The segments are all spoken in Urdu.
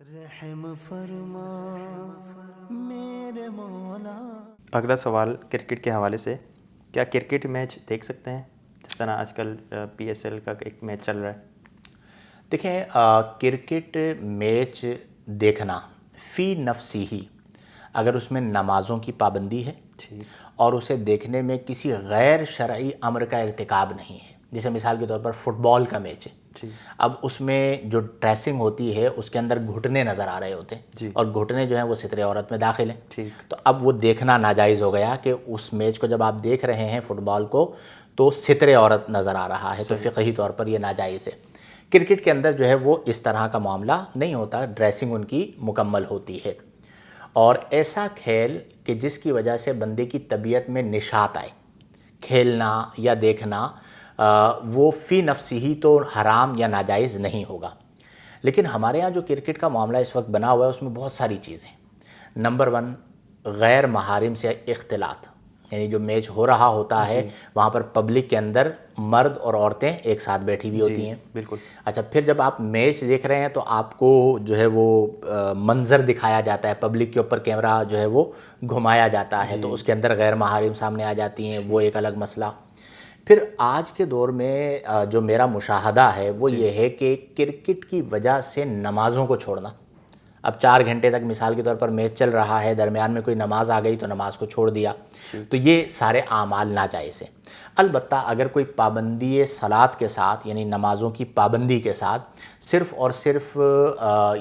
رحم فرما میرے مولا۔ اگلا سوال کرکٹ کے حوالے سے، کیا کرکٹ میچ دیکھ سکتے ہیں جس طرح آج کل پی ایس ایل کا ایک میچ چل رہا ہے؟ دیکھیں، کرکٹ میچ دیکھنا فی نفسی ہی اگر اس میں نمازوں کی پابندی ہے اور اسے دیکھنے میں کسی غیر شرعی امر کا ارتکاب نہیں ہے، جیسے مثال کے طور پر فٹ بال کا میچ ہے، اب اس میں جو ڈریسنگ ہوتی ہے اس کے اندر گھٹنے نظر آ رہے ہوتے ہیں اور گھٹنے جو ہیں وہ ستر عورت میں داخل ہیں، تو اب وہ دیکھنا ناجائز ہو گیا کہ اس میچ کو جب آپ دیکھ رہے ہیں فٹ بال کو تو ستر عورت نظر آ رہا ہے، تو فقہی طور پر یہ ناجائز ہے۔ کرکٹ کے اندر جو ہے وہ اس طرح کا معاملہ نہیں ہوتا، ڈریسنگ ان کی مکمل ہوتی ہے، اور ایسا کھیل کہ جس کی وجہ سے بندے کی طبیعت میں نشاط آئے، کھیلنا یا دیکھنا وہ فی نفسی ہی تو حرام یا ناجائز نہیں ہوگا۔ لیکن ہمارے ہاں جو کرکٹ کا معاملہ اس وقت بنا ہوا ہے اس میں بہت ساری چیزیں۔ نمبر 1، غیر محارم سے اختلاط، یعنی جو میچ ہو رہا ہوتا ہے وہاں پر پبلک کے اندر مرد اور عورتیں ایک ساتھ بیٹھی ہوئی ہوتی ہیں، بالکل۔ اچھا، پھر جب آپ میچ دیکھ رہے ہیں تو آپ کو جو ہے وہ منظر دکھایا جاتا ہے، پبلک کے اوپر کیمرہ جو ہے وہ گھمایا جاتا ہے، تو اس کے اندر غیر محارم سامنے آ جاتی ہیں، وہ ایک الگ مسئلہ۔ پھر آج کے دور میں جو میرا مشاہدہ ہے وہ یہ ہے کہ کرکٹ کی وجہ سے نمازوں کو چھوڑنا، اب 4 گھنٹے تک مثال کے طور پر میچ چل رہا ہے، درمیان میں کوئی نماز آ گئی تو نماز کو چھوڑ دیا، تو یہ سارے اعمال ناجائز ہیں۔ البتہ اگر کوئی پابندی صلاۃ کے ساتھ، یعنی نمازوں کی پابندی کے ساتھ صرف اور صرف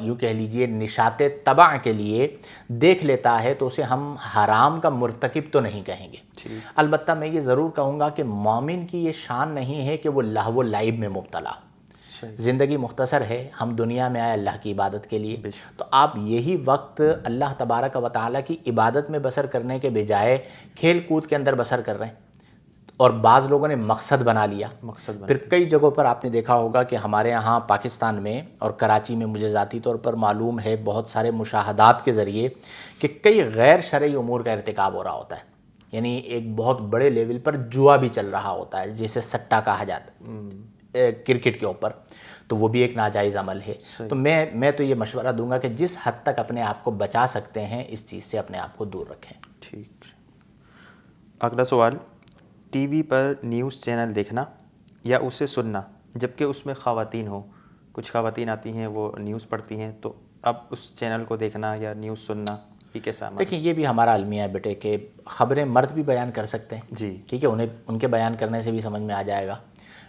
یوں کہہ لیجئے نشاط طبع کے لیے دیکھ لیتا ہے تو اسے ہم حرام کا مرتکب تو نہیں کہیں گے۔ البتہ میں یہ ضرور کہوں گا کہ مومن کی یہ شان نہیں ہے کہ وہ لہو و لعب میں مبتلا ہو۔ زندگی مختصر ہے، ہم دنیا میں آئے اللہ کی عبادت کے لیے، تو آپ یہی وقت اللہ تبارک و تعالیٰ کی عبادت میں بسر کرنے کے بجائے کھیل کود کے اندر بسر کر رہے ہیں، اور بعض لوگوں نے مقصد بنا لیا۔ پھر کئی جگہوں پر آپ نے دیکھا ہوگا کہ ہمارے یہاں پاکستان میں اور کراچی میں مجھے ذاتی طور پر معلوم ہے بہت سارے مشاہدات کے ذریعے کہ کئی غیر شرعی امور کا ارتکاب ہو رہا ہوتا ہے، یعنی ایک بہت بڑے لیول پر جوا بھی چل رہا ہوتا ہے جسے سٹا کہا جاتا ہے کرکٹ کے اوپر، تو وہ بھی ایک ناجائز عمل ہے۔ تو میں تو یہ مشورہ دوں گا کہ جس حد تک اپنے آپ کو بچا سکتے ہیں اس چیز سے اپنے آپ کو دور رکھیں۔ ٹھیک۔ اگلا سوال، ٹی وی پر نیوز چینل دیکھنا یا اسے سننا جبکہ اس میں خواتین ہوں، کچھ خواتین آتی ہیں وہ نیوز پڑھتی ہیں، تو اب اس چینل کو دیکھنا یا نیوز سننا یہ کیسا عمل ہے؟ دیکھیں، یہ بھی ہمارا المیہ ہے بیٹے کہ خبریں مرد بھی بیان کر سکتے ہیں، ٹھیک ہے، انہیں ان کے بیان کرنے سے بھی سمجھ میں آ جائے گا،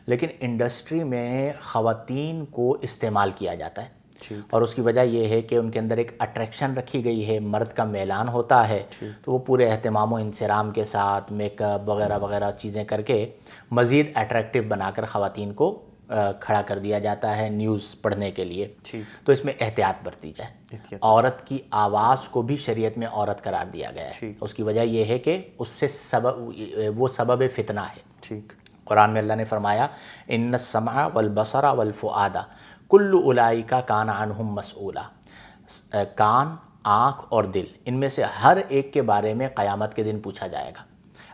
لیکن انڈسٹری میں خواتین کو استعمال کیا جاتا ہے، اور اس کی وجہ یہ ہے کہ ان کے اندر ایک اٹریکشن رکھی گئی ہے، مرد کا میلان ہوتا ہے، تو وہ پورے اہتمام و انصرام کے ساتھ میک اپ وغیرہ وغیرہ چیزیں کر کے مزید اٹریکٹیو بنا کر خواتین کو کھڑا کر دیا جاتا ہے نیوز پڑھنے کے لیے، تو اس میں احتیاط برتی جائے۔ عورت کی آواز کو بھی شریعت میں عورت قرار دیا گیا ہے، اس کی وجہ یہ ہے کہ اس سے وہ سبب فتنہ ہے۔ قرآن میں اللہ نے فرمایا ان السمع والبصر والفؤاد کل اولئک کان عنہ مسئولا، کان، آنکھ اور دل، ان میں سے ہر ایک کے بارے میں قیامت کے دن پوچھا جائے گا۔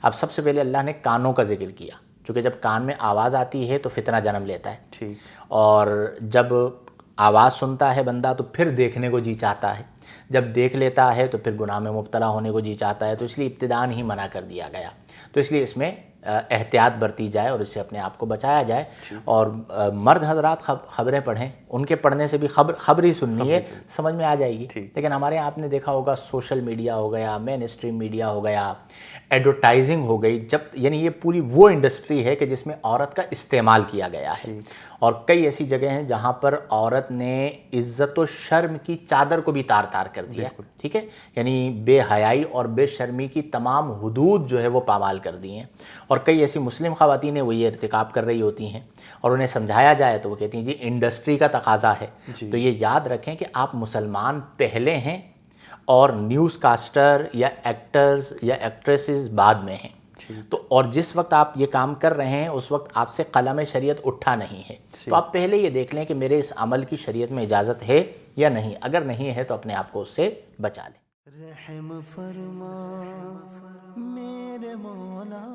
اب سب سے پہلے اللہ نے کانوں کا ذکر کیا، چونکہ جب کان میں آواز آتی ہے تو فتنہ جنم لیتا ہے، اور جب آواز سنتا ہے بندہ تو پھر دیکھنے کو جی چاہتا ہے، جب دیکھ لیتا ہے تو پھر گناہ میں مبتلا ہونے کو جی چاہتا ہے، تو اس لیے ابتداءً ہی منع کر دیا گیا، تو اس لیے اس میں احتیاط برتی جائے اور اس سے اپنے آپ کو بچایا جائے۔ اور مرد حضرات خبریں پڑھیں، ان کے پڑھنے سے بھی خبر ہی سننی ہے، سمجھ میں آ جائے گی، لیکن ہمارے یہاں آپ نے دیکھا ہوگا سوشل میڈیا ہو گیا، مین اسٹریم میڈیا ہو گیا، ایڈورٹائزنگ ہو گئی، جب یعنی یہ پوری وہ انڈسٹری ہے کہ جس میں عورت کا استعمال کیا گیا ہے، اور کئی ایسی جگہ ہیں جہاں پر عورت نے عزت و شرم کی چادر کو بھی تار تار کر دیا، ٹھیک ہے، یعنی بے حیائی اور بے شرمی کی تمام حدود جو ہے وہ پامال کر دی ہیں، اور کئی ایسی مسلم خواتین ہیں وہ یہ ارتکاب کر رہی ہوتی ہیں، اور انہیں سمجھایا جائے تو وہ کہتی ہیں جی انڈسٹری کا تقاضا ہے، تو یہ یاد رکھیں کہ آپ مسلمان پہلے ہیں اور نیوز کاسٹر یا ایکٹرز یا ایکٹریسز بعد میں ہیں، تو اور جس وقت آپ یہ کام کر رہے ہیں اس وقت آپ سے قلم شریعت اٹھا نہیں ہے، تو آپ پہلے یہ دیکھ لیں کہ میرے اس عمل کی شریعت میں اجازت ہے یا نہیں، اگر نہیں ہے تو اپنے آپ کو اس سے بچا لیں۔ رحم فرما میرے مولا۔